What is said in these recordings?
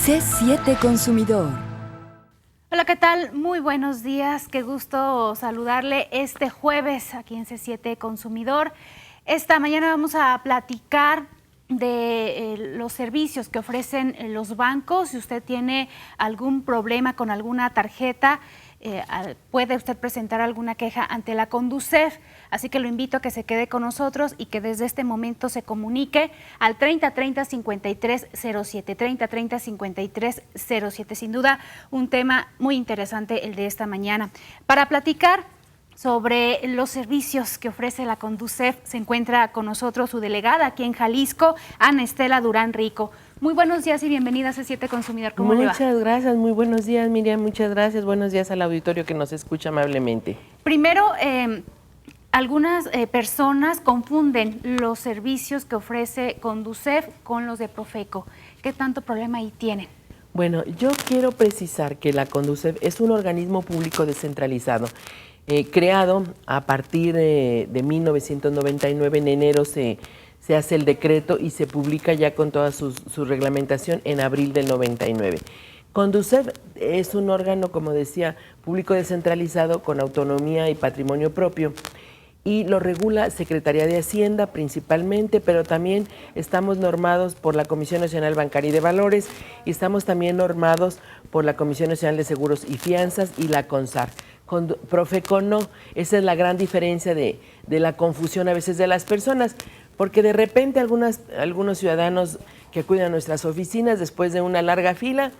C7 Consumidor. Hola, ¿qué tal? Muy buenos días. Qué gusto saludarle este jueves aquí en C7 Consumidor. Esta mañana vamos a platicar de los servicios que ofrecen los bancos. Si usted tiene algún problema con alguna tarjeta, puede usted presentar alguna queja ante la Conducef. Así que lo invito a que se quede con nosotros y que desde este momento se comunique al 3030-5307, 3030-5307. Sin duda, un tema muy interesante el de esta mañana. Para platicar sobre los servicios que ofrece la Conducef, se encuentra con nosotros su delegada aquí en Jalisco, Ana Estela Durán Rico. Muy buenos días y bienvenida a C7 Consumidor. ¿Cómo le va? Muchas gracias, muy buenos días, Miriam, muchas gracias. Buenos días al auditorio que nos escucha amablemente. Primero, algunas personas confunden los servicios que ofrece Conducef con los de Profeco. ¿Qué tanto problema ahí tienen? Bueno, yo quiero precisar que la Conducef es un organismo público descentralizado. Creado a partir de 1999, en enero se hace el decreto y se publica ya con toda su reglamentación en abril del 99. Conducef es un órgano, como decía, público descentralizado con autonomía y patrimonio propio y lo regula Secretaría de Hacienda principalmente, pero también estamos normados por la Comisión Nacional Bancaria y de Valores y estamos también normados por la Comisión Nacional de Seguros y Fianzas y la CONSAR. Con Profeco no, esa es la gran diferencia de la confusión a veces de las personas, porque de repente algunos ciudadanos que acuden a nuestras oficinas después de una larga fila,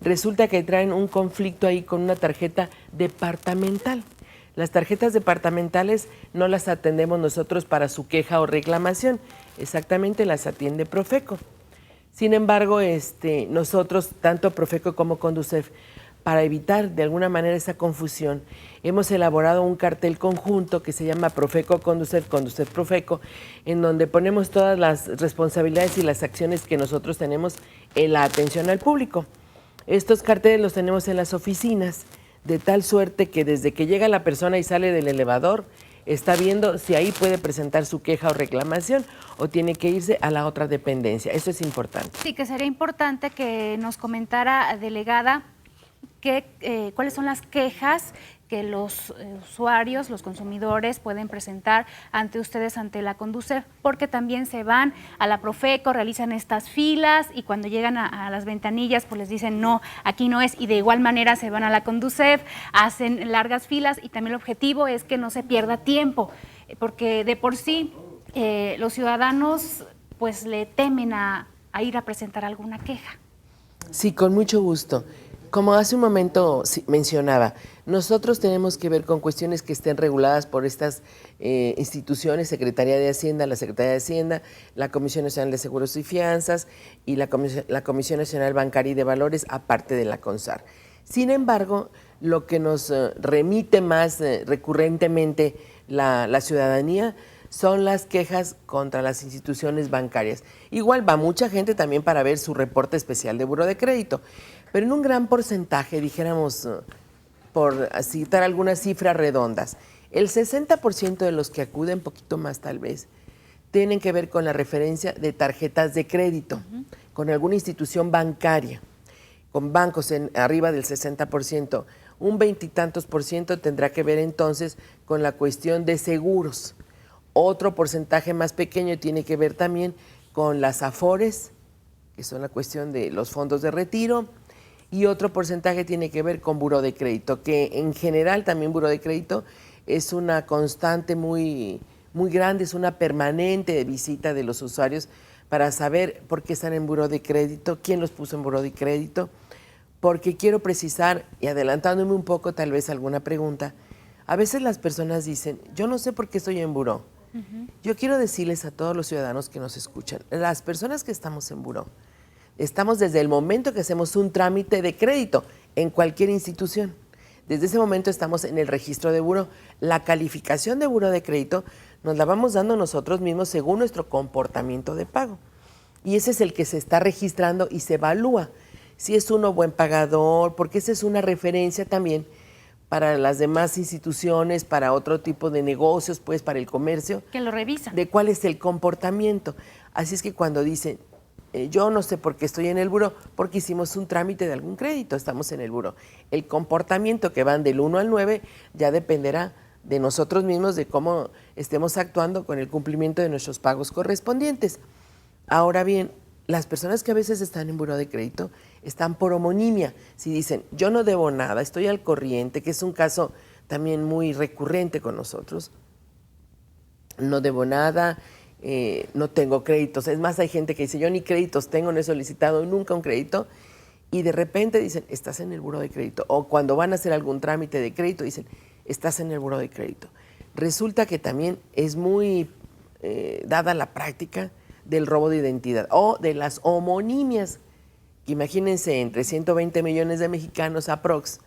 resulta que traen un conflicto ahí con una tarjeta departamental. Las tarjetas departamentales no las atendemos nosotros para su queja o reclamación, exactamente las atiende Profeco. Sin embargo, nosotros, tanto Profeco como Conducef, para evitar de alguna manera esa confusión, hemos elaborado un cartel conjunto que se llama Profeco Conducef, Conducef Profeco, en donde ponemos todas las responsabilidades y las acciones que nosotros tenemos en la atención al público. Estos carteles los tenemos en las oficinas, de tal suerte que desde que llega la persona y sale del elevador, está viendo si ahí puede presentar su queja o reclamación o tiene que irse a la otra dependencia. Eso es importante. Sí, que sería importante que nos comentara, delegada, cuáles son las quejas que los usuarios, los consumidores pueden presentar ante ustedes, ante la Conducef, porque también se van a la Profeco, realizan estas filas y cuando llegan a las ventanillas pues les dicen no, aquí no es, y de igual manera se van a la Conducef, hacen largas filas y también el objetivo es que no se pierda tiempo, porque de por sí los ciudadanos pues le temen a ir a presentar alguna queja. Sí, con mucho gusto. Como hace un momento mencionaba, nosotros tenemos que ver con cuestiones que estén reguladas por estas instituciones, Secretaría de Hacienda, la Secretaría de Hacienda, la Comisión Nacional de Seguros y Fianzas y la Comisión Nacional Bancaria y de Valores, aparte de la CONSAR. Sin embargo, lo que nos remite más recurrentemente la ciudadanía son las quejas contra las instituciones bancarias. Igual va mucha gente también para ver su reporte especial de buró de crédito, pero en un gran porcentaje, dijéramos, por citar algunas cifras redondas, el 60% de los que acuden, poquito más tal vez, tienen que ver con la referencia de tarjetas de crédito, con alguna institución bancaria, con bancos arriba del 60%. Un 20 y tantos por ciento tendrá que ver entonces con la cuestión de seguros. Otro porcentaje más pequeño tiene que ver también con las AFORES, que son la cuestión de los fondos de retiro, y otro porcentaje tiene que ver con buró de crédito, que en general también buró de crédito es una constante muy, muy grande, es una permanente de visita de los usuarios para saber por qué están en buró de crédito, quién los puso en buró de crédito, porque quiero precisar, y adelantándome un poco tal vez alguna pregunta, a veces las personas dicen, yo no sé por qué estoy en buró. Yo quiero decirles a todos los ciudadanos que nos escuchan, las personas que estamos en buró, estamos desde el momento que hacemos un trámite de crédito en cualquier institución. Desde ese momento estamos en el registro de buró. La calificación de buró de crédito nos la vamos dando nosotros mismos según nuestro comportamiento de pago. Y ese es el que se está registrando y se evalúa si es uno buen pagador, porque esa es una referencia también para las demás instituciones, para otro tipo de negocios, pues para el comercio. Que lo revisan. De cuál es el comportamiento. Así es que cuando dicen, yo no sé por qué estoy en el buró, porque hicimos un trámite de algún crédito, estamos en el buró. El comportamiento que van del 1 al 9 ya dependerá de nosotros mismos, de cómo estemos actuando con el cumplimiento de nuestros pagos correspondientes. Ahora bien, las personas que a veces están en buró de crédito están por homonimia. Si dicen, yo no debo nada, estoy al corriente, que es un caso también muy recurrente con nosotros, no debo nada, no tengo créditos. Es más, hay gente que dice, yo ni créditos tengo, no he solicitado nunca un crédito, y de repente dicen, estás en el buró de crédito. O cuando van a hacer algún trámite de crédito, dicen, estás en el buró de crédito. Resulta que también es muy dada la práctica del robo de identidad o de las homonimias. Imagínense, entre 120 millones de mexicanos aprox,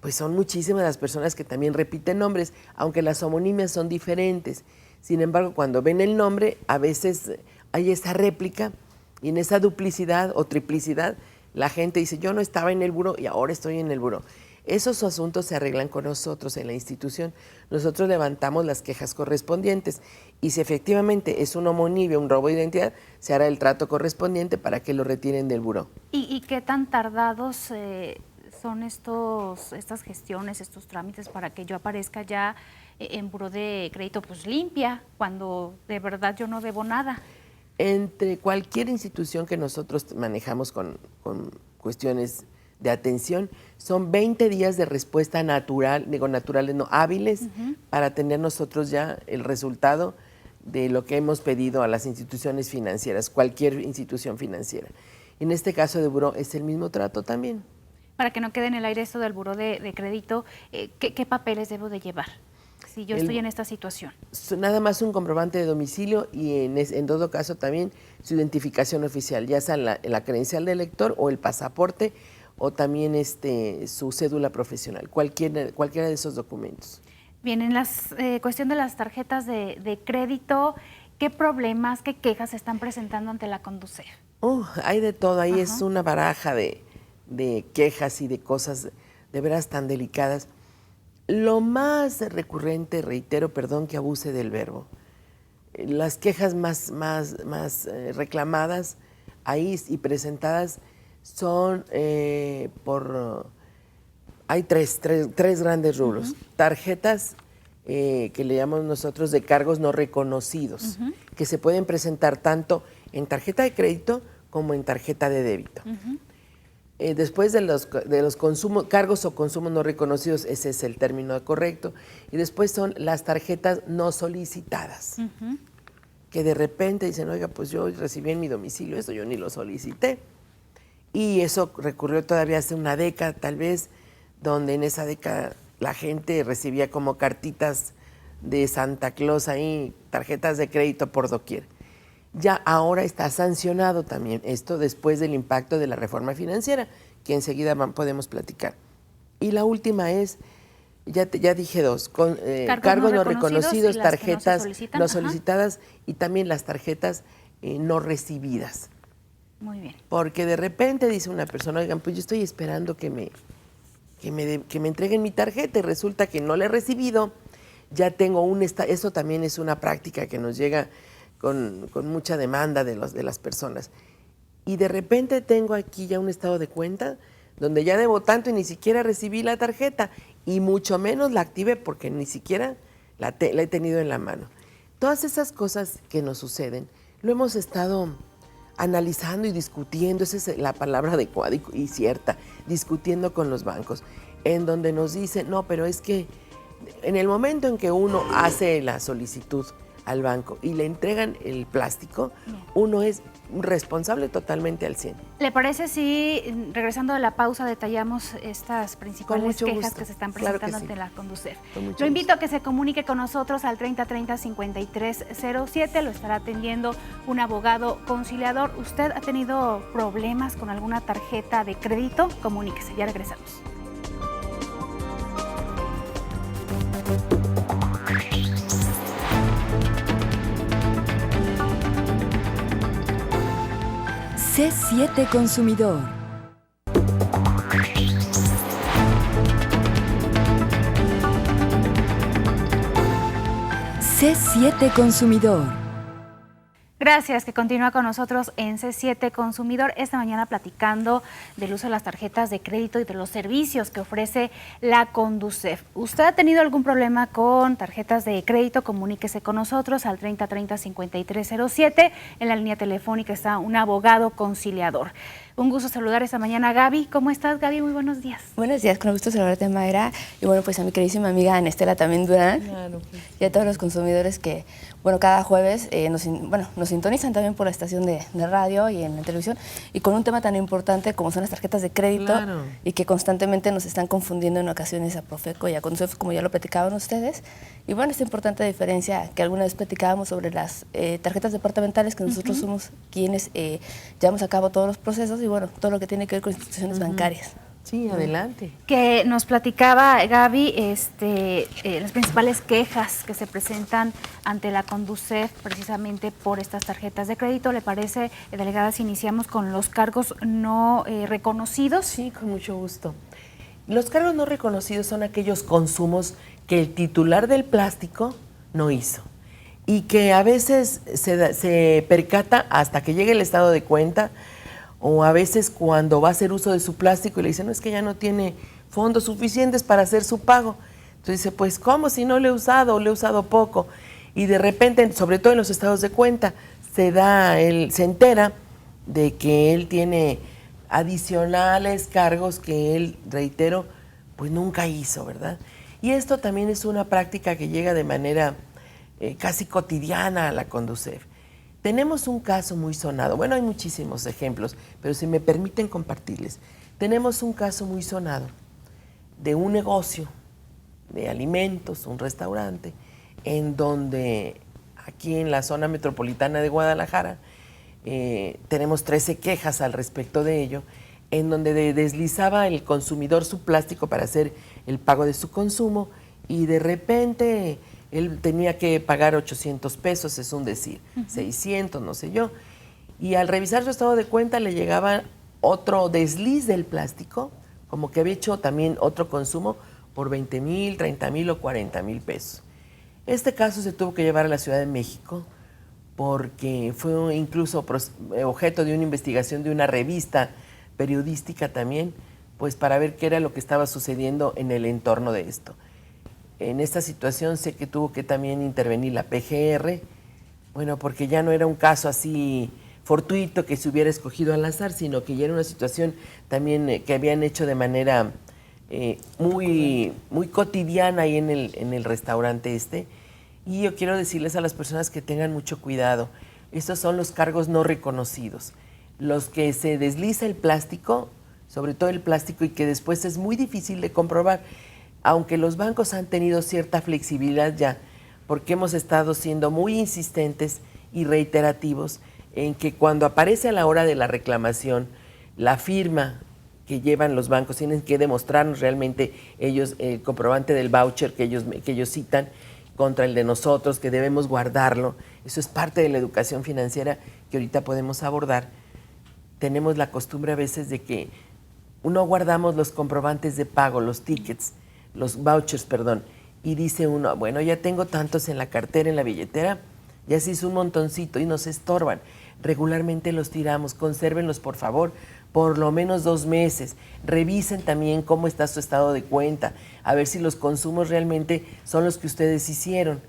pues son muchísimas las personas que también repiten nombres, aunque las homonimias son diferentes. Sin embargo, cuando ven el nombre, a veces hay esa réplica y en esa duplicidad o triplicidad, la gente dice, yo no estaba en el buró y ahora estoy en el buró. Esos asuntos se arreglan con nosotros en la institución. Nosotros levantamos las quejas correspondientes y si efectivamente es un homonimia, un robo de identidad, se hará el trato correspondiente para que lo retiren del buró. ¿Y qué tan tardados son estas gestiones, estos trámites para que yo aparezca ya en buró de crédito pues limpia, cuando de verdad yo no debo nada? Entre cualquier institución que nosotros manejamos con cuestiones de atención, son 20 días de respuesta natural, digo naturales, no hábiles, para tener nosotros ya el resultado de lo que hemos pedido a las instituciones financieras, cualquier institución financiera. En este caso de buró es el mismo trato también. Para que no quede en el aire esto del buró de crédito, ¿qué papeles debo de llevar si yo estoy en esta situación? Nada más un comprobante de domicilio y en todo caso también su identificación oficial, ya sea la credencial de elector o el pasaporte, o también su cédula profesional, cualquiera de esos documentos. Bien, en la cuestión de las tarjetas de crédito, ¿qué problemas, qué quejas se están presentando ante la Conducef? Hay de todo, ahí es una baraja de quejas y de cosas de veras tan delicadas. Lo más recurrente, reitero, perdón que abuse del verbo, las quejas más reclamadas ahí y presentadas son hay tres grandes rubros. Tarjetas que le llamamos nosotros de cargos no reconocidos, que se pueden presentar tanto en tarjeta de crédito como en tarjeta de débito. Después de los consumos, cargos o consumos no reconocidos, ese es el término correcto, y después son las tarjetas no solicitadas, que de repente dicen, oiga, pues yo recibí en mi domicilio eso, yo ni lo solicité. Y eso recurrió todavía hace una década, tal vez, donde en esa década la gente recibía como cartitas de Santa Claus ahí, tarjetas de crédito por doquier. Ya ahora está sancionado también esto después del impacto de la reforma financiera, que enseguida podemos platicar. Y la última es, ya dije dos, cargos no reconocidos, tarjetas no solicitadas y también las tarjetas no recibidas. Muy bien. Porque de repente dice una persona, oigan, pues yo estoy esperando que me entreguen mi tarjeta y resulta que no la he recibido. Ya tengo eso también es una práctica que nos llega con mucha demanda de las personas. Y de repente tengo aquí ya un estado de cuenta donde ya debo tanto y ni siquiera recibí la tarjeta y mucho menos la activé porque ni siquiera la he tenido en la mano. Todas esas cosas que nos suceden lo hemos estado analizando y discutiendo, esa es la palabra adecuada y cierta, discutiendo con los bancos, en donde nos dicen, no, pero es que en el momento en que uno hace la solicitud al banco y le entregan el plástico, uno es responsable totalmente al 100. ¿Le parece si, regresando de la pausa, detallamos estas principales quejas que se están presentando ante la Conducef? Lo invito a que se comunique con nosotros al 3030-5307, lo estará atendiendo un abogado conciliador. ¿Usted ha tenido problemas con alguna tarjeta de crédito? Comuníquese, ya regresamos. C7 Consumidor. C7 Consumidor. Gracias, que continúa con nosotros en C7 Consumidor, esta mañana platicando del uso de las tarjetas de crédito y de los servicios que ofrece la Conducef. ¿Usted ha tenido algún problema con tarjetas de crédito? Comuníquese con nosotros al 3030-5307. En la línea telefónica está un abogado conciliador. Un gusto saludar esta mañana a Gaby. ¿Cómo estás, Gaby? Muy buenos días. Buenos días, con gusto saludarte, Mayra. Y bueno, pues a mi queridísima amiga Anestela también Durán. Claro, pues. Y a todos los consumidores que, bueno, cada jueves nos sintonizan también por la estación de radio y en la televisión. Y con un tema tan importante como son las tarjetas de crédito. Claro. Y que constantemente nos están confundiendo en ocasiones a Profeco y a Conducef, como ya lo platicaban ustedes. Y bueno, esta importante diferencia que alguna vez platicábamos sobre las tarjetas departamentales, que nosotros somos quienes llevamos a cabo todos los procesos y bueno, todo lo que tiene que ver con instituciones bancarias. Sí, adelante. Que nos platicaba Gaby las principales quejas que se presentan ante la Conducef precisamente por estas tarjetas de crédito. ¿Le parece, delegada, si iniciamos con los cargos no reconocidos? Sí, con mucho gusto. Los cargos no reconocidos son aquellos consumos que el titular del plástico no hizo y que a veces se percata hasta que llegue el estado de cuenta, o a veces cuando va a hacer uso de su plástico y le dicen, no, es que ya no tiene fondos suficientes para hacer su pago. Entonces dice, pues ¿cómo si no lo he usado o lo he usado poco? Y de repente, sobre todo en los estados de cuenta, se entera de que él tiene adicionales cargos que él, reitero, pues nunca hizo, ¿verdad? Y esto también es una práctica que llega de manera casi cotidiana a la Conducef. Tenemos un caso muy sonado, bueno, hay muchísimos ejemplos, pero si me permiten compartirles. Tenemos un caso muy sonado de un negocio de alimentos, un restaurante, en donde aquí en la zona metropolitana de Guadalajara tenemos 13 quejas al respecto de ello, en donde deslizaba el consumidor su plástico para hacer el pago de su consumo y de repente él tenía que pagar 800 pesos, es un decir, 600, no sé yo. Y al revisar su estado de cuenta le llegaba otro desliz del plástico, como que había hecho también otro consumo por 20,000, 30,000 o 40,000 pesos. Este caso se tuvo que llevar a la Ciudad de México porque fue incluso objeto de una investigación de una revista periodística también, pues para ver qué era lo que estaba sucediendo en el entorno de esto. En esta situación sé que tuvo que también intervenir la PGR, bueno, porque ya no era un caso así fortuito que se hubiera escogido al azar, sino que ya era una situación también que habían hecho de manera muy cotidiana ahí en el restaurante este. Y yo quiero decirles a las personas que tengan mucho cuidado. Estos son los cargos no reconocidos, los que se desliza el plástico, sobre todo el plástico, y que después es muy difícil de comprobar. Aunque los bancos han tenido cierta flexibilidad ya, porque hemos estado siendo muy insistentes y reiterativos en que cuando aparece a la hora de la reclamación, la firma que llevan los bancos tienen que demostrarnos realmente ellos el comprobante del voucher que ellos citan contra el de nosotros, que debemos guardarlo. Eso es parte de la educación financiera que ahorita podemos abordar. Tenemos la costumbre a veces de que no guardamos los comprobantes de pago, los tickets, los vouchers, perdón, y dice uno, bueno, ya tengo tantos en la cartera, en la billetera, ya se hizo un montoncito y nos estorban. Regularmente los tiramos, consérvenlos por favor, por lo menos 2 meses. Revisen también cómo está su estado de cuenta, a ver si los consumos realmente son los que ustedes hicieron,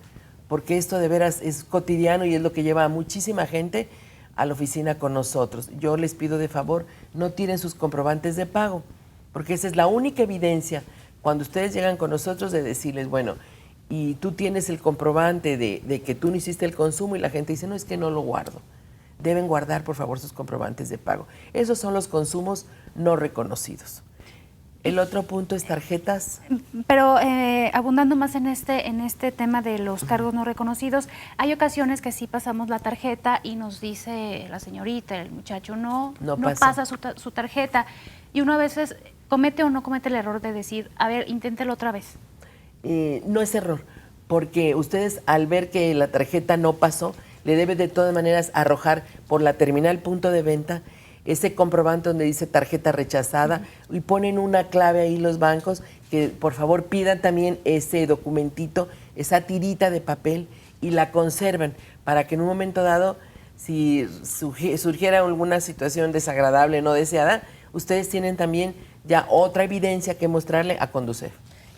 porque esto de veras es cotidiano y es lo que lleva a muchísima gente a la oficina con nosotros. Yo les pido de favor, no tiren sus comprobantes de pago, porque esa es la única evidencia cuando ustedes llegan con nosotros de decirles, bueno, y tú tienes el comprobante de que tú no hiciste el consumo y la gente dice, no, es que no lo guardo. Deben guardar, por favor, sus comprobantes de pago. Esos son los consumos no reconocidos. El otro punto es tarjetas. Pero abundando más en este tema de los cargos no reconocidos, hay ocasiones que sí pasamos la tarjeta y nos dice la señorita, el muchacho, no pasa su tarjeta. Y uno a veces comete o no comete el error de decir, a ver, inténtelo otra vez. No es error, porque ustedes al ver que la tarjeta no pasó, le debe de todas maneras arrojar por la terminal punto de venta ese comprobante donde dice tarjeta rechazada y ponen una clave ahí los bancos que por favor pidan también ese documentito, esa tirita de papel y la conservan para que en un momento dado si surgiera alguna situación desagradable, no deseada, ustedes tienen también ya otra evidencia que mostrarle a Conducef.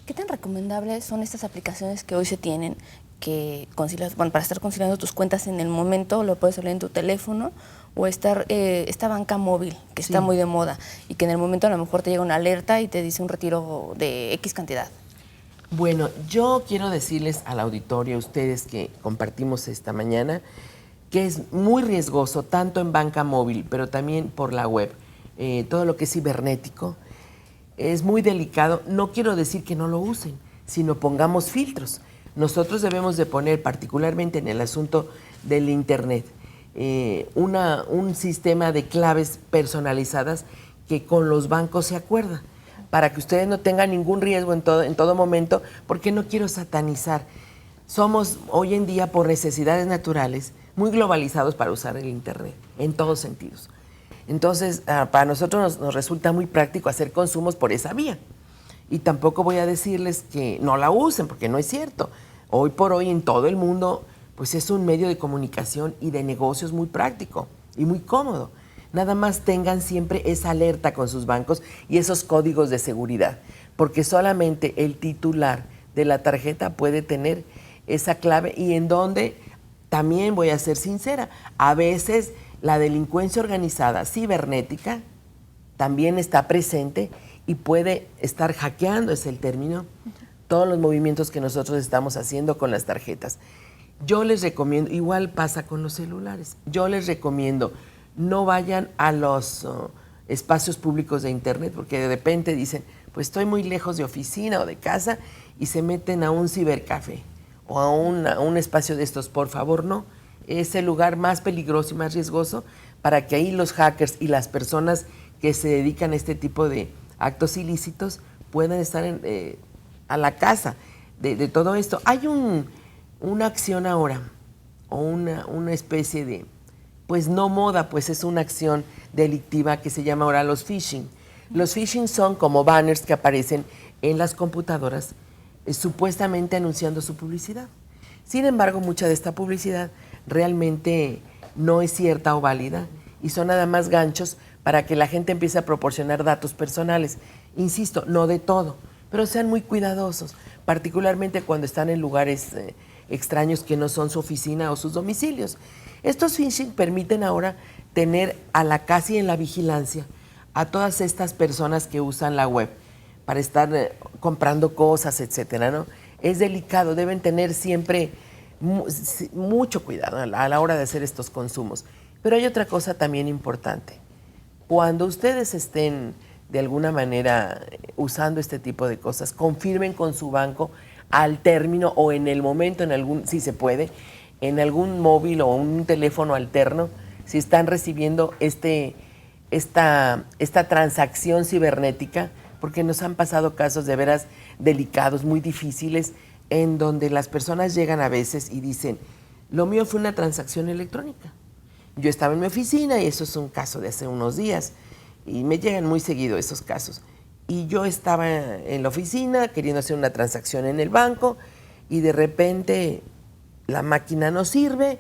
¿Qué tan recomendables son estas aplicaciones que hoy se tienen que para estar conciliando tus cuentas en el momento? Lo puedes hacer en tu teléfono o esta banca móvil que está muy de moda y que en el momento a lo mejor te llega una alerta y te dice un retiro de X cantidad. Bueno, yo quiero decirles al auditorio, a ustedes que compartimos esta mañana, que es muy riesgoso, tanto en banca móvil, pero también por la web, todo lo que es cibernético, es muy delicado. No quiero decir que no lo usen, sino pongamos filtros. Nosotros debemos de poner, particularmente en el asunto del Internet, un sistema de claves personalizadas que con los bancos se acuerda, para que ustedes no tengan ningún riesgo en todo momento, porque no quiero satanizar. Somos hoy en día, por necesidades naturales, muy globalizados para usar el Internet, en todos sentidos. Entonces, para nosotros nos resulta muy práctico hacer consumos por esa vía. Y tampoco voy a decirles que no la usen, porque no es cierto. Hoy por hoy, en todo el mundo, pues es un medio de comunicación y de negocios muy práctico y muy cómodo. Nada más tengan siempre esa alerta con sus bancos y esos códigos de seguridad, porque solamente el titular de la tarjeta puede tener esa clave, y en donde, también voy a ser sincera, a veces la delincuencia organizada cibernética también está presente y puede estar hackeando, es el término, todos los movimientos que nosotros estamos haciendo con las tarjetas. Yo les recomiendo, igual pasa con los celulares, yo les recomiendo no vayan a los espacios públicos de Internet, porque de repente dicen, pues estoy muy lejos de oficina o de casa, y se meten a un cibercafé o a un espacio de estos. Por favor, no. Es el lugar más peligroso y más riesgoso para que ahí los hackers y las personas que se dedican a este tipo de actos ilícitos puedan estar a la casa de todo esto. Hay una acción ahora, o una especie de, pues no moda, pues es una acción delictiva que se llama ahora los phishing. Los phishing son como banners que aparecen en las computadoras supuestamente anunciando su publicidad. Sin embargo, mucha de esta publicidad realmente no es cierta o válida y son nada más ganchos para que la gente empiece a proporcionar datos personales. Insisto, no de todo, pero sean muy cuidadosos, particularmente cuando están en lugares extraños que no son su oficina o sus domicilios. Estos phishing permiten ahora tener casi en la vigilancia a todas estas personas que usan la web para estar comprando cosas, etcétera, ¿no? Es delicado, deben tener siempre mucho cuidado a la hora de hacer estos consumos. Pero hay otra cosa también importante. Cuando ustedes estén de alguna manera usando este tipo de cosas, confirmen con su banco al término o en el momento, si se puede, en algún móvil o un teléfono alterno, si están recibiendo esta transacción cibernética, porque nos han pasado casos de veras delicados, muy difíciles, en donde las personas llegan a veces y dicen, lo mío fue una transacción electrónica. Yo estaba en mi oficina, y eso es un caso de hace unos días, y me llegan muy seguido esos casos. Y yo estaba en la oficina queriendo hacer una transacción en el banco, y de repente la máquina no sirve,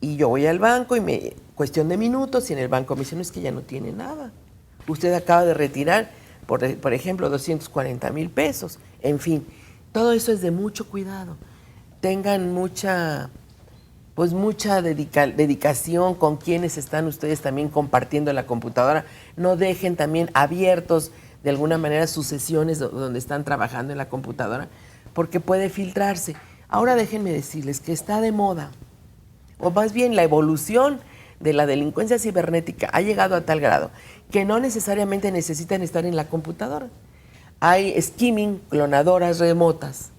y yo voy al banco y cuestión de minutos, y en el banco me dicen, no, es que ya no tiene nada. Usted acaba de retirar, por ejemplo, 240,000 pesos. En fin, todo eso es de mucho cuidado. Tengan mucha dedicación con quienes están ustedes también compartiendo la computadora. No dejen también abiertos de alguna manera sus sesiones donde están trabajando en la computadora, porque puede filtrarse. Ahora déjenme decirles que está de moda, o más bien la evolución de la delincuencia cibernética ha llegado a tal grado que no necesariamente necesitan estar en la computadora. Hay skimming, clonadoras remotas,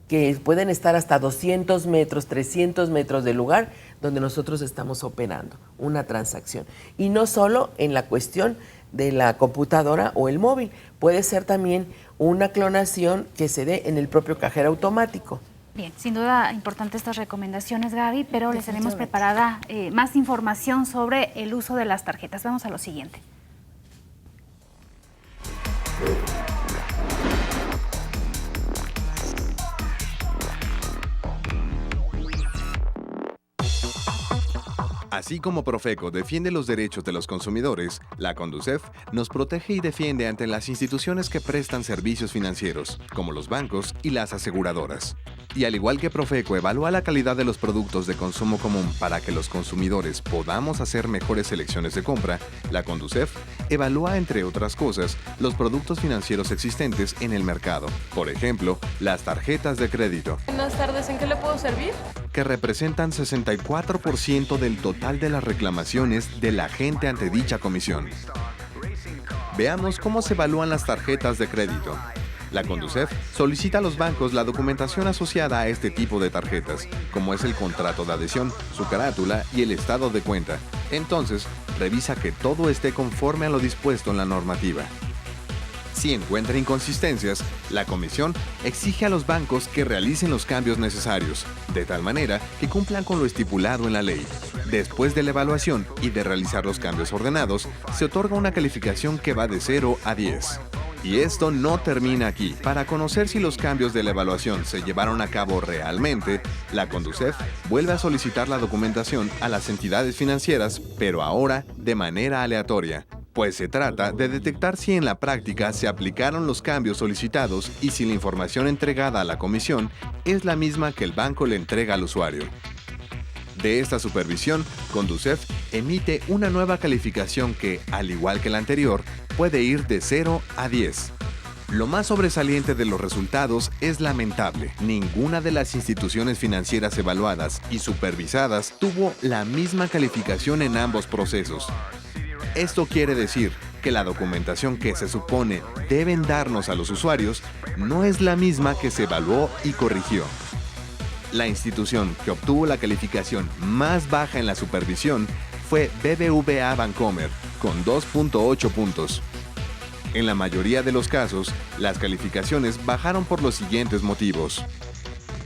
que pueden estar hasta 200 metros, 300 metros del lugar donde nosotros estamos operando una transacción. Y no solo en la cuestión de la computadora o el móvil, puede ser también una clonación que se dé en el propio cajero automático. Bien, sin duda importante estas recomendaciones, Gaby, pero les tenemos preparada más información sobre el uso de las tarjetas. Vamos a lo siguiente. Así como Profeco defiende los derechos de los consumidores, la Conducef nos protege y defiende ante las instituciones que prestan servicios financieros, como los bancos y las aseguradoras. Y al igual que Profeco evalúa la calidad de los productos de consumo común para que los consumidores podamos hacer mejores selecciones de compra, la Conducef evalúa, entre otras cosas, los productos financieros existentes en el mercado. Por ejemplo, las tarjetas de crédito. Buenas tardes, ¿en qué le puedo servir? Que representan 64% del total de las reclamaciones de la gente ante dicha comisión. Veamos cómo se evalúan las tarjetas de crédito. La Conducef solicita a los bancos la documentación asociada a este tipo de tarjetas, como es el contrato de adhesión, su carátula y el estado de cuenta. Entonces, revisa que todo esté conforme a lo dispuesto en la normativa. Si encuentra inconsistencias, la comisión exige a los bancos que realicen los cambios necesarios, de tal manera que cumplan con lo estipulado en la ley. Después de la evaluación y de realizar los cambios ordenados, se otorga una calificación que va de 0 a 10. Y esto no termina aquí. Para conocer si los cambios de la evaluación se llevaron a cabo realmente, la Conducef vuelve a solicitar la documentación a las entidades financieras, pero ahora de manera aleatoria. Pues se trata de detectar si en la práctica se aplicaron los cambios solicitados y si la información entregada a la comisión es la misma que el banco le entrega al usuario. De esta supervisión, Conducef emite una nueva calificación que, al igual que la anterior, puede ir de 0 a 10. Lo más sobresaliente de los resultados es lamentable. Ninguna de las instituciones financieras evaluadas y supervisadas tuvo la misma calificación en ambos procesos. Esto quiere decir que la documentación que se supone deben darnos a los usuarios no es la misma que se evaluó y corrigió. La institución que obtuvo la calificación más baja en la supervisión fue BBVA Bancomer, con 2.8 puntos. En la mayoría de los casos, las calificaciones bajaron por los siguientes motivos.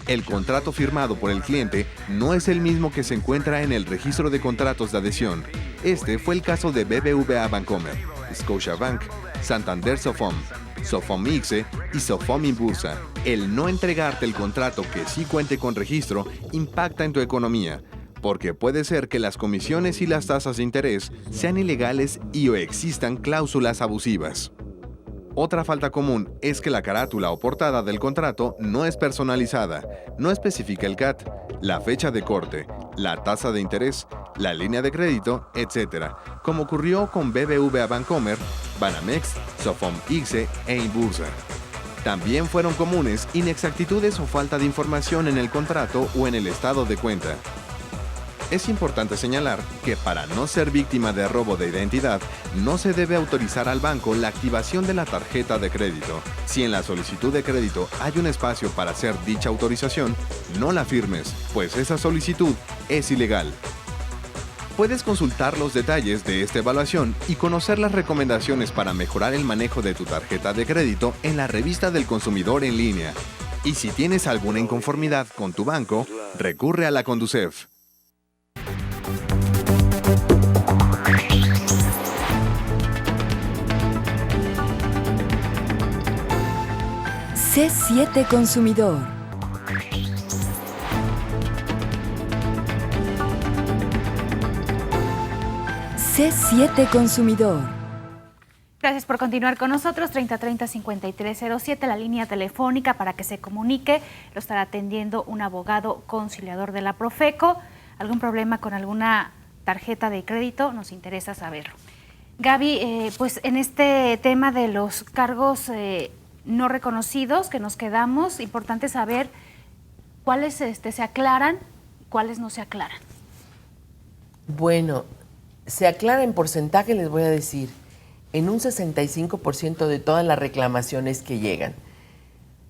El contrato firmado por el cliente no es el mismo que se encuentra en el registro de contratos de adhesión. Este fue el caso de BBVA Bancomer, Scotiabank, Santander Sofom, Sofom ICSE y Sofom Inbursa. El no entregarte el contrato que sí cuente con registro impacta en tu economía, porque puede ser que las comisiones y las tasas de interés sean ilegales y o existan cláusulas abusivas. Otra falta común es que la carátula o portada del contrato no es personalizada, no especifica el CAT, la fecha de corte, la tasa de interés, la línea de crédito, etc., como ocurrió con BBVA Bancomer, Banamex, Sofom ICSE e Inbursa. También fueron comunes inexactitudes o falta de información en el contrato o en el estado de cuenta. Es importante señalar que para no ser víctima de robo de identidad, no se debe autorizar al banco la activación de la tarjeta de crédito. Si en la solicitud de crédito hay un espacio para hacer dicha autorización, no la firmes, pues esa solicitud es ilegal. Puedes consultar los detalles de esta evaluación y conocer las recomendaciones para mejorar el manejo de tu tarjeta de crédito en la revista del consumidor en línea. Y si tienes alguna inconformidad con tu banco, recurre a la Conducef. C7 Consumidor. C7 Consumidor. Gracias por continuar con nosotros. 3030-5307, la línea telefónica para que se comunique. Lo estará atendiendo un abogado conciliador de la Profeco. ¿Algún problema con alguna tarjeta de crédito? Nos interesa saberlo. Gaby, pues en este tema de los cargos no reconocidos que nos quedamos, importante saber cuáles se aclaran y cuáles no se aclaran. Bueno, se aclara en porcentaje, les voy a decir, en un 65% de todas las reclamaciones que llegan.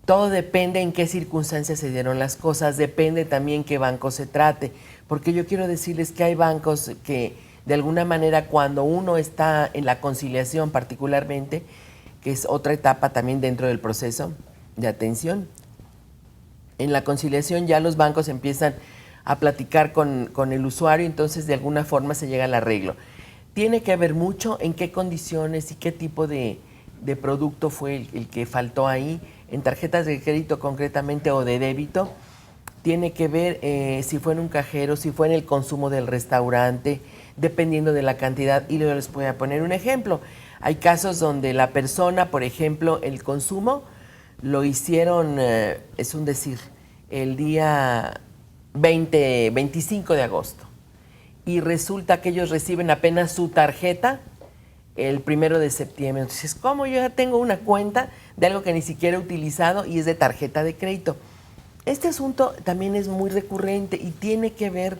Todo depende en qué circunstancias se dieron las cosas, depende también qué banco se trate, porque yo quiero decirles que hay bancos que de alguna manera cuando uno está en la conciliación particularmente, que es otra etapa también dentro del proceso de atención, en la conciliación ya los bancos empiezan a platicar con el usuario, entonces de alguna forma se llega al arreglo. Tiene que ver mucho en qué condiciones y qué tipo de producto fue el que faltó ahí. En tarjetas de crédito concretamente o de débito, tiene que ver si fue en un cajero, si fue en el consumo del restaurante, dependiendo de la cantidad. Y yo les voy a poner un ejemplo. Hay casos donde la persona, por ejemplo, el consumo lo hicieron, es un decir, el día 25 de agosto. Y resulta que ellos reciben apenas su tarjeta el 1 de septiembre. Entonces, ¿cómo yo ya tengo una cuenta de algo que ni siquiera he utilizado y es de tarjeta de crédito? Este asunto también es muy recurrente y tiene que ver,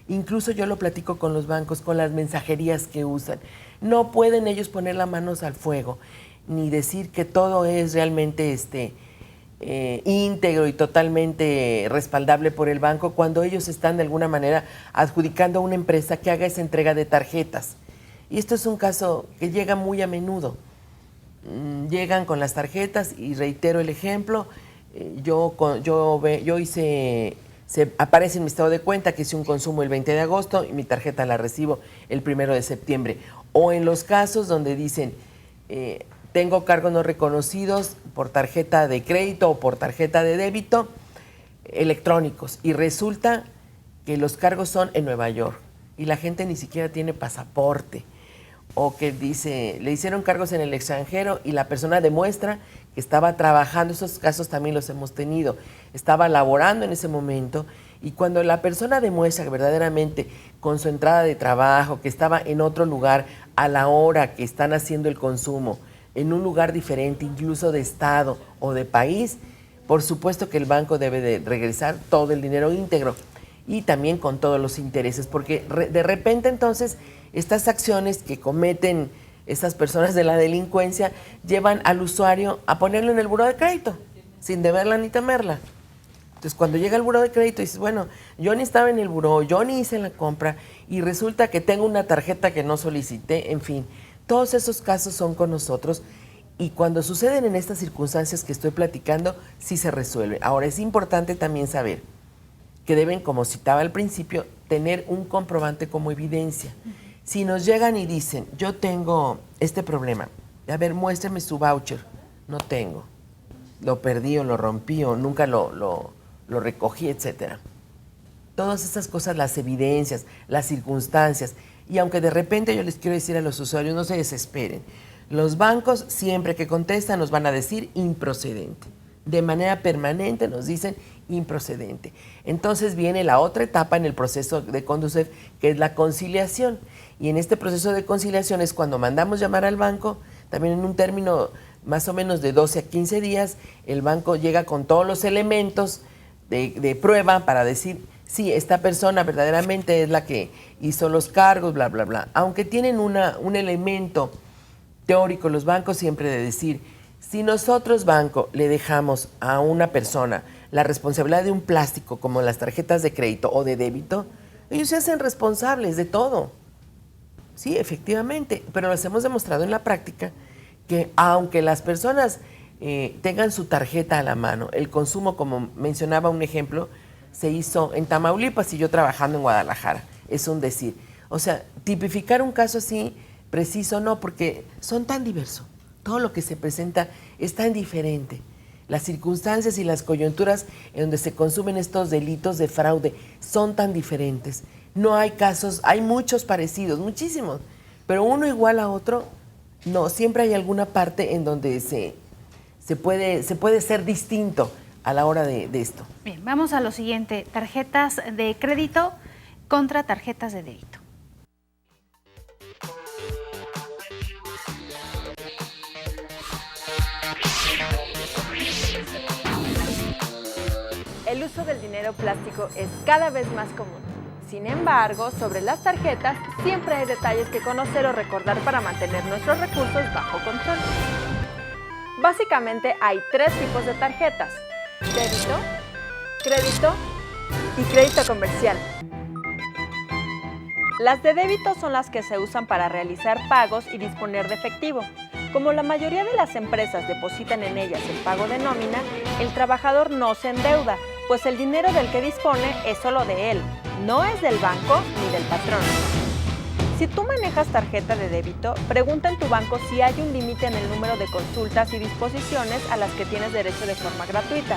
incluso yo lo platico con los bancos, con las mensajerías que usan. No pueden ellos poner las manos al fuego, ni decir que todo es realmente íntegro y totalmente respaldable por el banco cuando ellos están de alguna manera adjudicando a una empresa que haga esa entrega de tarjetas. Y esto es un caso que llega muy a menudo. Llegan con las tarjetas y reitero el ejemplo, aparece en mi estado de cuenta que hice un consumo el 20 de agosto y mi tarjeta la recibo el 1 de septiembre. O en los casos donde dicen, tengo cargos no reconocidos por tarjeta de crédito o por tarjeta de débito electrónicos y resulta que los cargos son en Nueva York y la gente ni siquiera tiene pasaporte. O que dice, le hicieron cargos en el extranjero y la persona demuestra que estaba trabajando, esos casos también los hemos tenido, estaba laborando en ese momento y cuando la persona demuestra que verdaderamente con su entrada de trabajo, que estaba en otro lugar a la hora que están haciendo el consumo, en un lugar diferente, incluso de estado o de país, por supuesto que el banco debe de regresar todo el dinero íntegro y también con todos los intereses, porque de repente entonces estas acciones que cometen estas personas de la delincuencia llevan al usuario a ponerlo en el buró de crédito, sin deberla ni temerla. Entonces, cuando llega el buró de crédito, dices, bueno, yo ni estaba en el buró, yo ni hice la compra, y resulta que tengo una tarjeta que no solicité, en fin. Todos esos casos son con nosotros, y cuando suceden en estas circunstancias que estoy platicando, sí se resuelve. Ahora, es importante también saber que deben, como citaba al principio, tener un comprobante como evidencia. Si nos llegan y dicen, yo tengo este problema, a ver, muéstrame su voucher, no tengo, lo perdí o lo rompí o nunca lo recogí, etcétera. Todas esas cosas, las evidencias, las circunstancias, y aunque de repente yo les quiero decir a los usuarios, no se desesperen, los bancos siempre que contestan nos van a decir improcedente. De manera permanente nos dicen improcedente. Entonces viene la otra etapa en el proceso de Conducef, que es la conciliación. Y en este proceso de conciliación es cuando mandamos llamar al banco, también en un término más o menos de 12 a 15 días, el banco llega con todos los elementos de prueba para decir, sí, esta persona verdaderamente es la que hizo los cargos, bla, bla, bla. Aunque tienen un elemento teórico los bancos siempre de decir, si nosotros, banco, le dejamos a una persona la responsabilidad de un plástico como las tarjetas de crédito o de débito, ellos se hacen responsables de todo. Sí, efectivamente, pero les hemos demostrado en la práctica que aunque las personas tengan su tarjeta a la mano, el consumo, como mencionaba un ejemplo, se hizo en Tamaulipas y yo trabajando en Guadalajara, es un decir. O sea, tipificar un caso así preciso no, porque son tan diversos. Todo lo que se presenta es tan diferente. Las circunstancias y las coyunturas en donde se consumen estos delitos de fraude son tan diferentes. No hay casos, hay muchos parecidos, muchísimos, pero uno igual a otro, no, siempre hay alguna parte en donde se puede ser distinto a la hora de esto. Bien, vamos a lo siguiente, tarjetas de crédito contra tarjetas de débito. El uso del dinero plástico es cada vez más común. Sin embargo, sobre las tarjetas siempre hay detalles que conocer o recordar para mantener nuestros recursos bajo control. Básicamente hay 3 tipos de tarjetas: débito, crédito y crédito comercial. Las de débito son las que se usan para realizar pagos y disponer de efectivo. Como la mayoría de las empresas depositan en ellas el pago de nómina, el trabajador no se endeuda, pues el dinero del que dispone es solo de él, no es del banco ni del patrón. Si tú manejas tarjeta de débito, pregunta en tu banco si hay un límite en el número de consultas y disposiciones a las que tienes derecho de forma gratuita.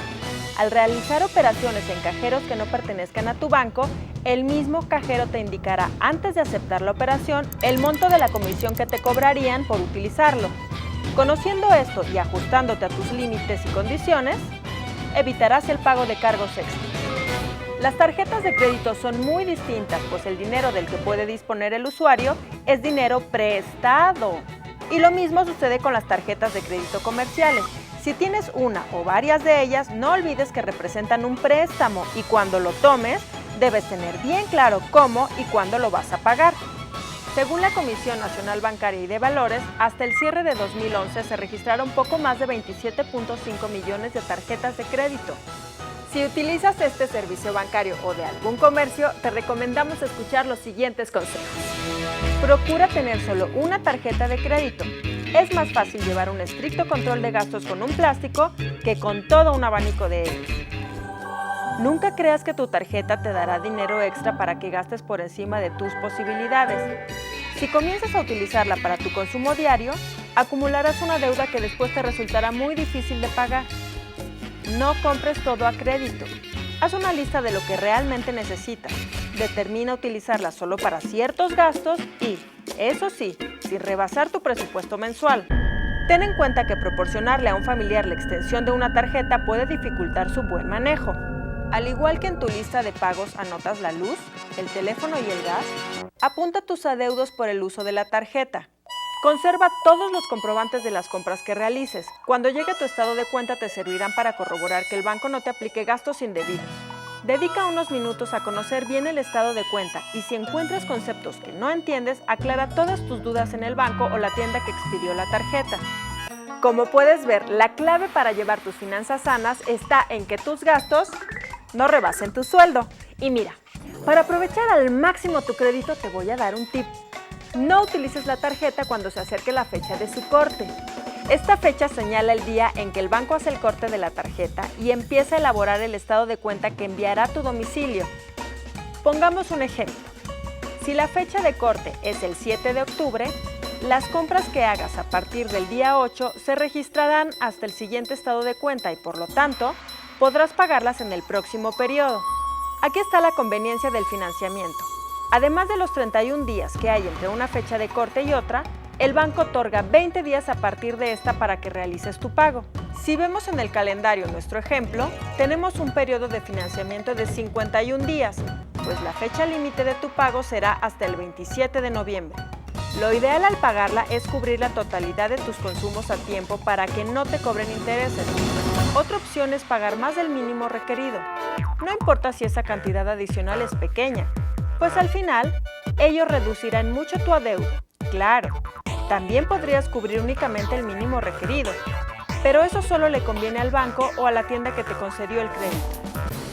Al realizar operaciones en cajeros que no pertenezcan a tu banco, el mismo cajero te indicará antes de aceptar la operación el monto de la comisión que te cobrarían por utilizarlo. Conociendo esto y ajustándote a tus límites y condiciones, evitarás el pago de cargos extras. Las tarjetas de crédito son muy distintas, pues el dinero del que puede disponer el usuario es dinero prestado. Y lo mismo sucede con las tarjetas de crédito comerciales. Si tienes una o varias de ellas, no olvides que representan un préstamo y cuando lo tomes, debes tener bien claro cómo y cuándo lo vas a pagar. Según la Comisión Nacional Bancaria y de Valores, hasta el cierre de 2011 se registraron poco más de 27.5 millones de tarjetas de crédito. Si utilizas este servicio bancario o de algún comercio, te recomendamos escuchar los siguientes consejos. Procura tener solo una tarjeta de crédito. Es más fácil llevar un estricto control de gastos con un plástico que con todo un abanico de ellos. Nunca creas que tu tarjeta te dará dinero extra para que gastes por encima de tus posibilidades. Si comienzas a utilizarla para tu consumo diario, acumularás una deuda que después te resultará muy difícil de pagar. No compres todo a crédito. Haz una lista de lo que realmente necesitas. Determina utilizarla solo para ciertos gastos y, eso sí, sin rebasar tu presupuesto mensual. Ten en cuenta que proporcionarle a un familiar la extensión de una tarjeta puede dificultar su buen manejo. Al igual que en tu lista de pagos anotas la luz, el teléfono y el gas, apunta tus adeudos por el uso de la tarjeta. Conserva todos los comprobantes de las compras que realices. Cuando llegue tu estado de cuenta te servirán para corroborar que el banco no te aplique gastos indebidos. Dedica unos minutos a conocer bien el estado de cuenta y si encuentras conceptos que no entiendes, aclara todas tus dudas en el banco o la tienda que expidió la tarjeta. Como puedes ver, la clave para llevar tus finanzas sanas está en que tus gastos no rebasen tu sueldo. Y mira, para aprovechar al máximo tu crédito te voy a dar un tip. No utilices la tarjeta cuando se acerque la fecha de su corte. Esta fecha señala el día en que el banco hace el corte de la tarjeta y empieza a elaborar el estado de cuenta que enviará a tu domicilio. Pongamos un ejemplo. Si la fecha de corte es el 7 de octubre, las compras que hagas a partir del día 8 se registrarán hasta el siguiente estado de cuenta y por lo tanto, podrás pagarlas en el próximo periodo. Aquí está la conveniencia del financiamiento. Además de los 31 días que hay entre una fecha de corte y otra, el banco otorga 20 días a partir de esta para que realices tu pago. Si vemos en el calendario nuestro ejemplo, tenemos un periodo de financiamiento de 51 días, pues la fecha límite de tu pago será hasta el 27 de noviembre. Lo ideal al pagarla es cubrir la totalidad de tus consumos a tiempo para que no te cobren intereses. Otra opción es pagar más del mínimo requerido. No importa si esa cantidad adicional es pequeña, pues al final, ello reducirá en mucho tu adeudo. Claro, también podrías cubrir únicamente el mínimo requerido, pero eso solo le conviene al banco o a la tienda que te concedió el crédito.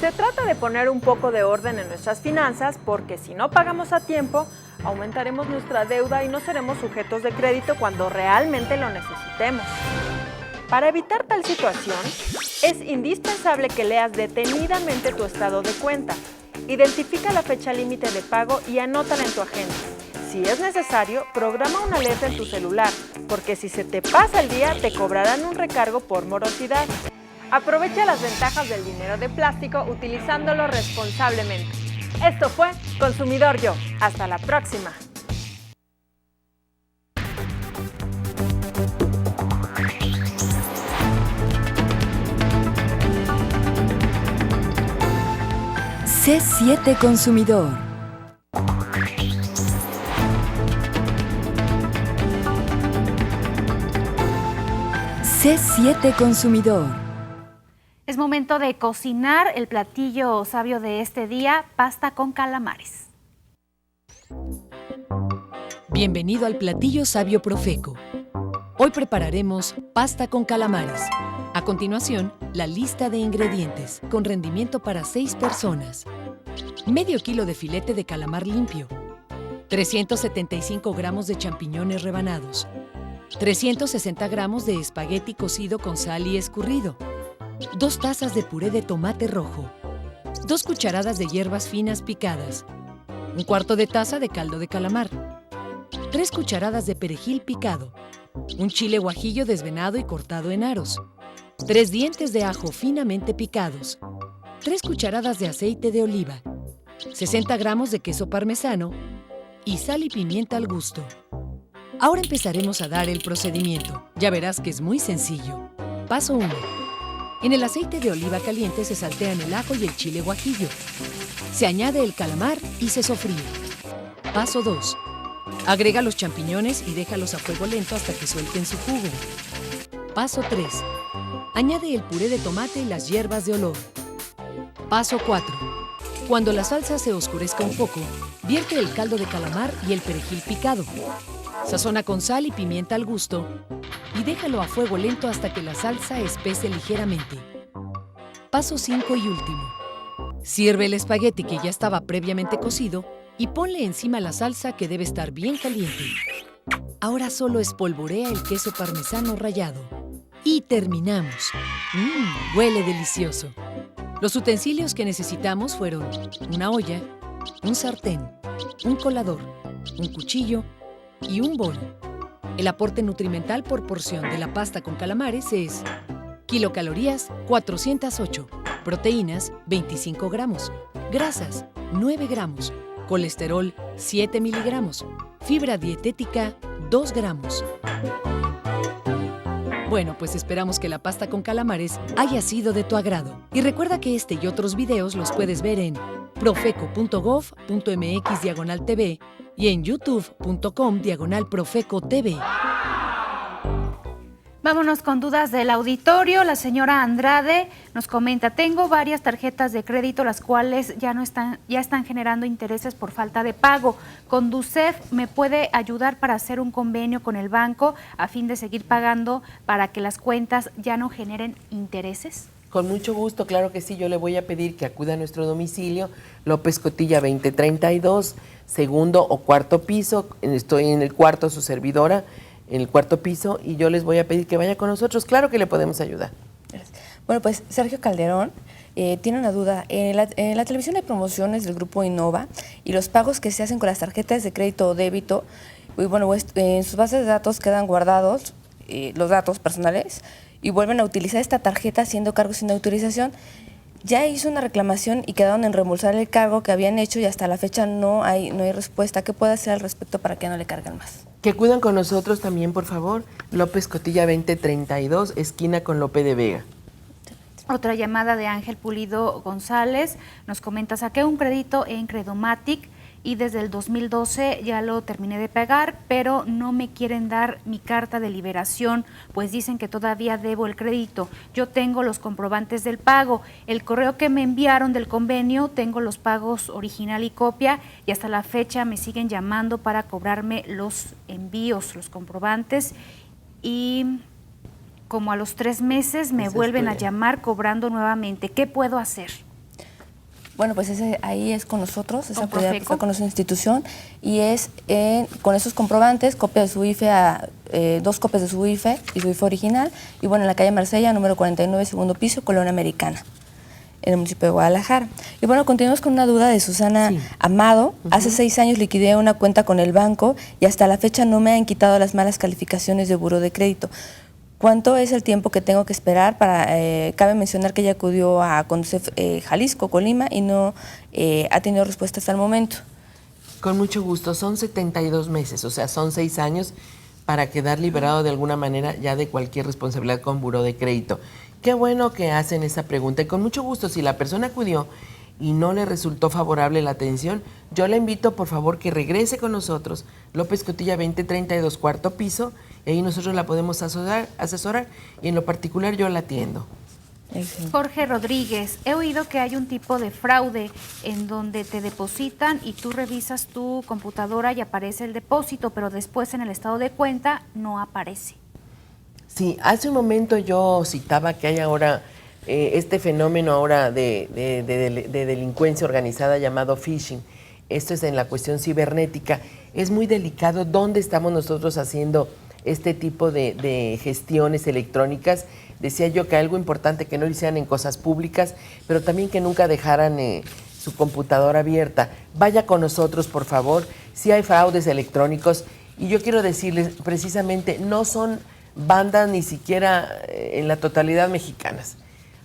Se trata de poner un poco de orden en nuestras finanzas porque si no pagamos a tiempo, aumentaremos nuestra deuda y no seremos sujetos de crédito cuando realmente lo necesitemos. Para evitar tal situación, es indispensable que leas detenidamente tu estado de cuenta. Identifica la fecha límite de pago y anótala en tu agenda. Si es necesario, programa una alerta en tu celular, porque si se te pasa el día, te cobrarán un recargo por morosidad. Aprovecha las ventajas del dinero de plástico utilizándolo responsablemente. Esto fue Consumidor Yo. Hasta la próxima. C7 Consumidor. C7 Consumidor. Es momento de cocinar el platillo sabio de este día, pasta con calamares. Bienvenido al platillo sabio Profeco. Hoy prepararemos pasta con calamares. A continuación, la lista de ingredientes, con rendimiento para 6 personas. Medio kilo de filete de calamar limpio. 375 gramos de champiñones rebanados. 360 gramos de espagueti cocido con sal y escurrido. 2 tazas de puré de tomate rojo. 2 cucharadas de hierbas finas picadas. 1/4 de taza de caldo de calamar. 3 cucharadas de perejil picado. Un chile guajillo desvenado y cortado en aros. 3 dientes de ajo finamente picados, 3 cucharadas de aceite de oliva, 60 gramos de queso parmesano y sal y pimienta al gusto. Ahora empezaremos a dar el procedimiento. Ya verás que es muy sencillo. Paso 1. En el aceite de oliva caliente se saltean el ajo y el chile guajillo. Se añade el calamar y se sofríe. Paso 2. Agrega los champiñones y déjalos a fuego lento hasta que suelten su jugo. Paso 3. Añade el puré de tomate y las hierbas de olor. Paso 4. Cuando la salsa se oscurezca un poco, vierte el caldo de calamar y el perejil picado. Sazona con sal y pimienta al gusto y déjalo a fuego lento hasta que la salsa espese ligeramente. Paso 5 y último. Sirve el espagueti que ya estaba previamente cocido y ponle encima la salsa que debe estar bien caliente. Ahora solo espolvorea el queso parmesano rallado. Y terminamos. Huele delicioso. Los utensilios que necesitamos fueron una olla, un sartén, un colador, un cuchillo y un bol. El aporte nutrimental por porción de la pasta con calamares es kilocalorías 408, proteínas 25 gramos, grasas 9 gramos, colesterol 7 miligramos, fibra dietética 2 gramos. Bueno, pues esperamos que la pasta con calamares haya sido de tu agrado. Y recuerda que este y otros videos los puedes ver en profeco.gov.mx/TV y en youtube.com/profecotv. Vámonos con dudas del auditorio. La señora Andrade nos comenta: tengo varias tarjetas de crédito las cuales ya están generando intereses por falta de pago. ¿Conducef me puede ayudar para hacer un convenio con el banco a fin de seguir pagando para que las cuentas ya no generen intereses? Con mucho gusto, claro que sí. Yo le voy a pedir que acuda a nuestro domicilio, López Cotilla 2032, segundo o cuarto piso. Estoy en el cuarto, su servidora, en el cuarto piso, y yo les voy a pedir que vaya con nosotros. Claro que le podemos ayudar. Bueno, pues Sergio Calderón tiene una duda. En la televisión hay promociones del grupo Innova y los pagos que se hacen con las tarjetas de crédito o débito, y bueno, pues, en sus bases de datos quedan guardados los datos personales y vuelven a utilizar esta tarjeta haciendo cargos sin autorización. Ya hizo una reclamación y quedaron en reembolsar el cargo que habían hecho y hasta la fecha no hay respuesta. ¿Qué puede hacer al respecto para que no le carguen más? Que acudan con nosotros también, por favor. López Cotilla 2032, esquina con Lope de Vega. Otra llamada de Ángel Pulido González. Nos comenta: saqué un crédito en Credomatic y desde el 2012 ya lo terminé de pagar, pero no me quieren dar mi carta de liberación, pues dicen que todavía debo el crédito. Yo tengo los comprobantes del pago, el correo que me enviaron del convenio, tengo los pagos original y copia, y hasta la fecha me siguen llamando para cobrarme los envíos, los comprobantes, y como a los 3 meses me vuelven a llamar cobrando nuevamente. ¿Qué puedo hacer? Bueno, pues ahí es con nosotros, esa ¿Con prioridad Profeco? fue con nuestra institución, y es con esos comprobantes, copia de su IFE, 2 copias de su IFE y su IFE original, y bueno, en la calle Marsella, número 49, segundo piso, Colonia Americana, en el municipio de Guadalajara. Y bueno, continuamos con una duda de Susana Amado. Hace 6 años liquidé una cuenta con el banco y hasta la fecha no me han quitado las malas calificaciones de buró de crédito. ¿Cuánto es el tiempo que tengo que esperar? Cabe mencionar que ella acudió a Conducef Jalisco, Colima, y no ha tenido respuesta hasta el momento. Con mucho gusto. Son 72 meses, o sea, son 6 años para quedar liberado de alguna manera ya de cualquier responsabilidad con buró de crédito. Qué bueno que hacen esa pregunta. Y con mucho gusto, si la persona acudió y no le resultó favorable la atención, yo le invito, por favor, que regrese con nosotros, López Cotilla 2032, cuarto piso, y ahí nosotros la podemos asesorar, y en lo particular yo la atiendo. Jorge Rodríguez: he oído que hay un tipo de fraude en donde te depositan y tú revisas tu computadora y aparece el depósito, pero después en el estado de cuenta no aparece. Sí, hace un momento yo citaba que hay ahora este fenómeno ahora de delincuencia organizada llamado phishing. Esto es en la cuestión cibernética. Es muy delicado dónde estamos nosotros haciendo este tipo de gestiones electrónicas. Decía yo que algo importante que no lo hicieran en cosas públicas, pero también que nunca dejaran su computadora abierta. Vaya con nosotros, por favor. Si hay fraudes electrónicos, y yo quiero decirles precisamente, no son bandas ni siquiera en la totalidad mexicanas.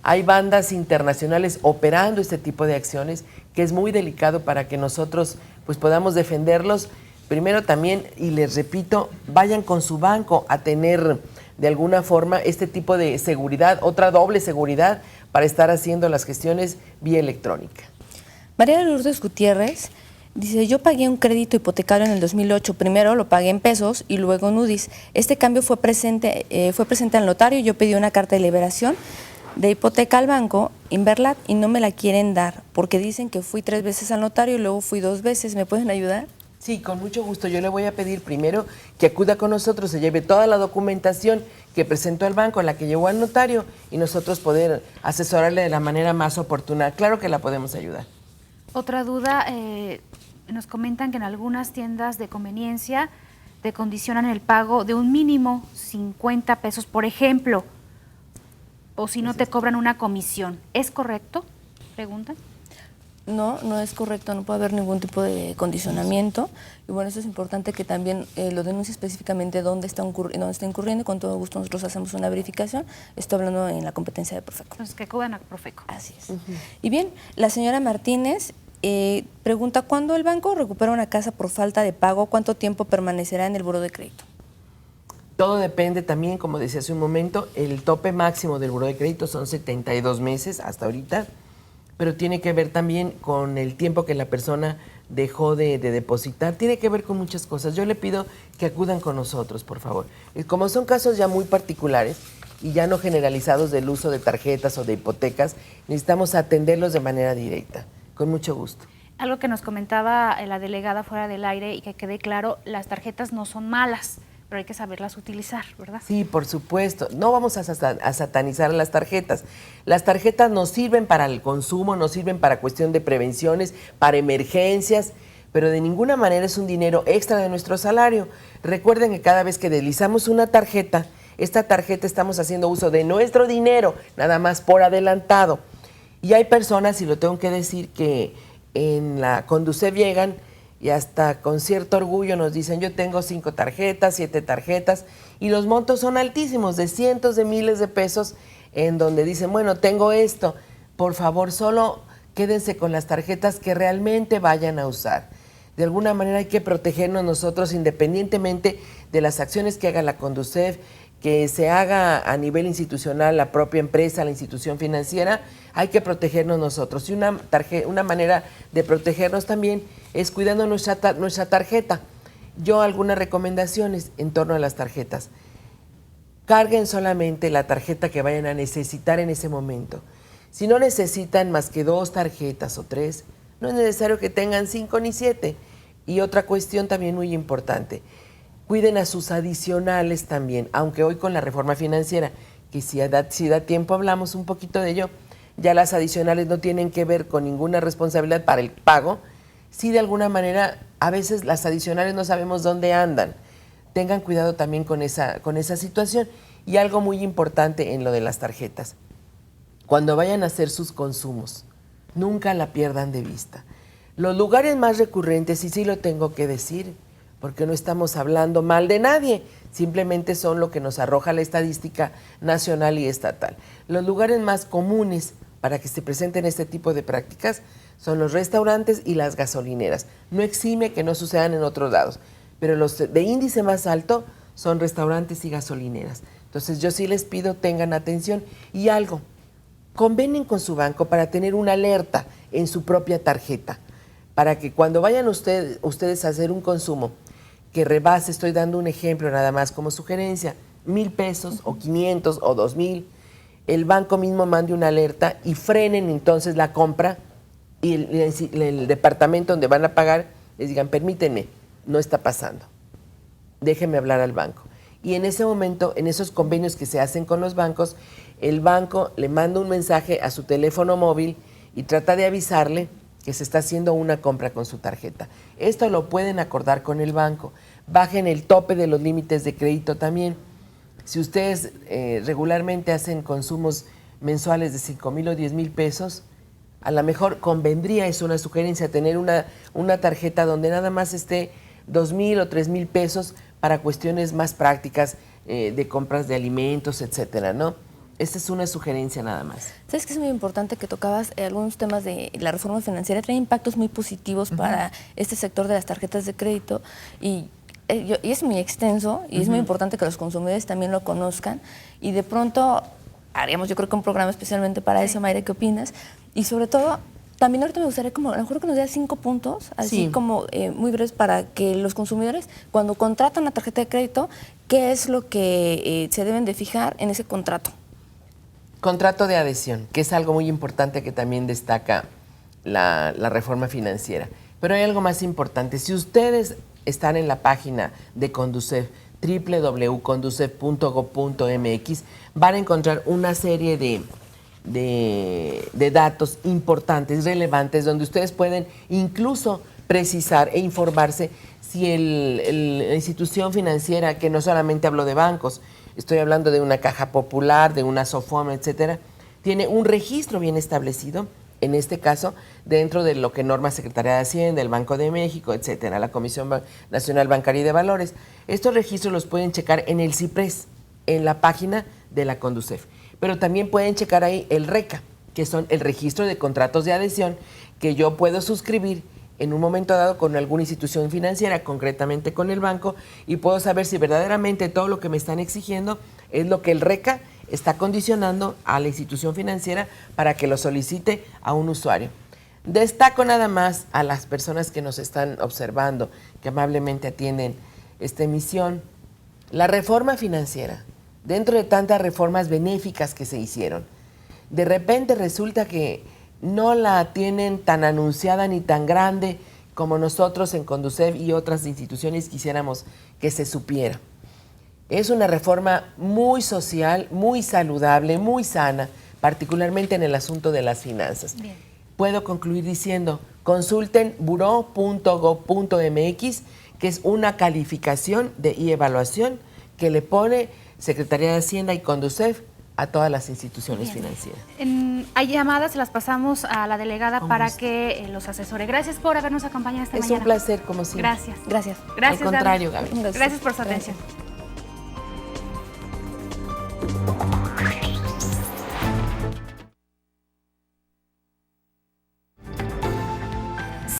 Hay bandas internacionales operando este tipo de acciones que es muy delicado para que nosotros pues podamos defenderlos. Primero también, y les repito, vayan con su banco a tener de alguna forma este tipo de seguridad, otra doble seguridad para estar haciendo las gestiones vía electrónica. María Lourdes Gutiérrez dice, yo pagué un crédito hipotecario en el 2008, primero lo pagué en pesos y luego en UDIs. Este cambio fue presente al notario y yo pedí una carta de liberación de hipoteca al banco, Inverlat, y no me la quieren dar porque dicen que fui 3 veces al notario y luego fui 2 veces. ¿Me pueden ayudar? Sí, con mucho gusto. Yo le voy a pedir primero que acuda con nosotros, se lleve toda la documentación que presentó al banco, la que llevó al notario, y nosotros poder asesorarle de la manera más oportuna. Claro que la podemos ayudar. Otra duda, nos comentan que en algunas tiendas de conveniencia te condicionan el pago de un mínimo 50 pesos, por ejemplo, o si no te cobran una comisión. ¿Es correcto? Preguntan. No, no es correcto, no puede haber ningún tipo de condicionamiento. Y bueno, eso es importante que también lo denuncie específicamente dónde está incurriendo, y con todo gusto nosotros hacemos una verificación. Estoy hablando en la competencia de Profeco. Entonces, que acudan a Profeco. Así es. Y bien, la señora Martínez pregunta, ¿cuándo el banco recupera una casa por falta de pago? ¿Cuánto tiempo permanecerá en el buró de crédito? Todo depende también, como decía hace un momento, el tope máximo del buró de crédito son 72 meses hasta ahorita, pero tiene que ver también con el tiempo que la persona dejó de depositar, tiene que ver con muchas cosas. Yo le pido que acudan con nosotros, por favor. Como son casos ya muy particulares y ya no generalizados del uso de tarjetas o de hipotecas, necesitamos atenderlos de manera directa, con mucho gusto. Algo que nos comentaba la delegada fuera del aire y que quede claro, las tarjetas no son malas, pero hay que saberlas utilizar, ¿verdad? Sí, por supuesto. No vamos a satanizar las tarjetas. Las tarjetas nos sirven para el consumo, nos sirven para cuestión de prevenciones, para emergencias, pero de ninguna manera es un dinero extra de nuestro salario. Recuerden que cada vez que deslizamos una tarjeta, esta tarjeta estamos haciendo uso de nuestro dinero, nada más por adelantado. Y hay personas, y lo tengo que decir, que en la Conducef llegan y hasta con cierto orgullo nos dicen, yo tengo 5 tarjetas, 7 tarjetas, y los montos son altísimos, de cientos de miles de pesos, en donde dicen, bueno, tengo esto, por favor, solo quédense con las tarjetas que realmente vayan a usar. De alguna manera hay que protegernos nosotros independientemente de las acciones que haga la Conducef, que se haga a nivel institucional la propia empresa, la institución financiera, hay que protegernos nosotros. Y una manera de protegernos también es cuidando nuestra tarjeta. Yo algunas recomendaciones en torno a las tarjetas. Carguen solamente la tarjeta que vayan a necesitar en ese momento. Si no necesitan más que 2 tarjetas o 3, no es necesario que tengan 5 ni 7. Y otra cuestión también muy importante, cuiden a sus adicionales también, aunque hoy con la reforma financiera, que si da tiempo hablamos un poquito de ello, ya las adicionales no tienen que ver con ninguna responsabilidad para el pago. Sí, de alguna manera, a veces las adicionales no sabemos dónde andan. Tengan cuidado también con esa situación. Y algo muy importante en lo de las tarjetas, cuando vayan a hacer sus consumos, nunca la pierdan de vista. Los lugares más recurrentes, y sí lo tengo que decir, porque no estamos hablando mal de nadie, simplemente son lo que nos arroja la estadística nacional y estatal. Los lugares más comunes para que se presenten este tipo de prácticas son los restaurantes y las gasolineras. No exime que no sucedan en otros lados, pero los de índice más alto son restaurantes y gasolineras. Entonces yo sí les pido tengan atención y algo, convenien con su banco para tener una alerta en su propia tarjeta, para que cuando vayan ustedes a hacer un consumo que rebase, estoy dando un ejemplo nada más como sugerencia, 1,000 pesos o 500 o 2,000, el banco mismo mande una alerta y frenen entonces la compra y el departamento donde van a pagar les digan, permítanme, no está pasando, déjenme hablar al banco. Y en ese momento, en esos convenios que se hacen con los bancos, el banco le manda un mensaje a su teléfono móvil y trata de avisarle que se está haciendo una compra con su tarjeta. Esto lo pueden acordar con el banco. Bajen el tope de los límites de crédito también. Si ustedes regularmente hacen consumos mensuales de 5,000 o 10,000 pesos, a lo mejor convendría, es una sugerencia, tener una tarjeta donde nada más esté 2,000 o 3,000 pesos para cuestiones más prácticas de compras de alimentos, etcétera, ¿no? Esta es una sugerencia nada más. ¿Sabes que es muy importante que tocabas algunos temas de la reforma financiera? Trae impactos muy positivos para este sector de las tarjetas de crédito y es muy extenso y es muy importante que los consumidores también lo conozcan y de pronto haríamos yo creo que un programa especialmente para eso. Mayra, ¿qué opinas? Y sobre todo, también ahorita me gustaría como a lo mejor que nos diera 5 puntos, así como muy breves para que los consumidores cuando contratan una tarjeta de crédito, ¿qué es lo que se deben de fijar en ese contrato? Contrato de adhesión, que es algo muy importante que también destaca la reforma financiera. Pero hay algo más importante. Si ustedes están en la página de Conducef, www.conducef.gov.mx, van a encontrar una serie de datos importantes, relevantes, donde ustedes pueden incluso precisar e informarse si la institución financiera, que no solamente hablo de bancos, estoy hablando de una Caja Popular, de una Sofoma, etcétera, tiene un registro bien establecido, en este caso, dentro de lo que norma Secretaría de Hacienda, el Banco de México, etcétera, la Comisión Nacional Bancaria y de Valores. Estos registros los pueden checar en el CIPRES, en la página de la Conducef. Pero también pueden checar ahí el RECA, que son el registro de contratos de adhesión, que yo puedo suscribir en un momento dado con alguna institución financiera, concretamente con el banco, y puedo saber si verdaderamente todo lo que me están exigiendo es lo que el RECA está condicionando a la institución financiera para que lo solicite a un usuario. Destaco nada más a las personas que nos están observando, que amablemente atienden esta emisión, la reforma financiera. Dentro de tantas reformas benéficas que se hicieron, de repente resulta que no la tienen tan anunciada ni tan grande como nosotros en Conducef y otras instituciones quisiéramos que se supiera. Es una reforma muy social, muy saludable, muy sana, particularmente en el asunto de las finanzas. Bien. Puedo concluir diciendo, consulten buró.gov.mx, que es una calificación y evaluación que le pone Secretaría de Hacienda y Conducef a todas las instituciones financieras. Hay llamadas, se las pasamos a la delegada para que los asesore. Gracias por habernos acompañado esta mañana. Es un placer, como siempre. Gracias. Gracias. Gracias, Al contrario, Gaby. Gracias por su atención.